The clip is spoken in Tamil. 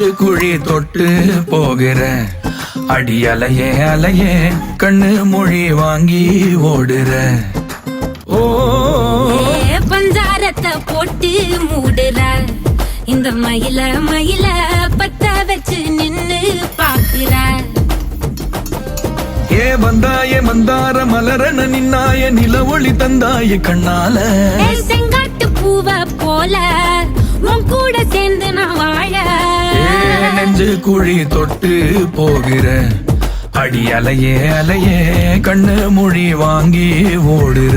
குழி தொட்டு போகிற அடி அலையே அலையே கண்ணு மொழி வாங்கி ஓடுற. ஓ பஞ்சாரத்தை போட்டு மூடுற இந்த மயில மயில பத்த வச்சு நின்னு பாக்குற. ஏ வந்தாய மந்தார மலரன நின்னாய நில ஒளி தந்தாய கண்ணால. செங்காட்டு பூவ போல உன் கூட சேர்ந்து நான் வாழ. நெஞ்சு குழி தொட்டு போகிற அடி அலையே அலையே கண்ணு மொழி வாங்கி ஓடுற.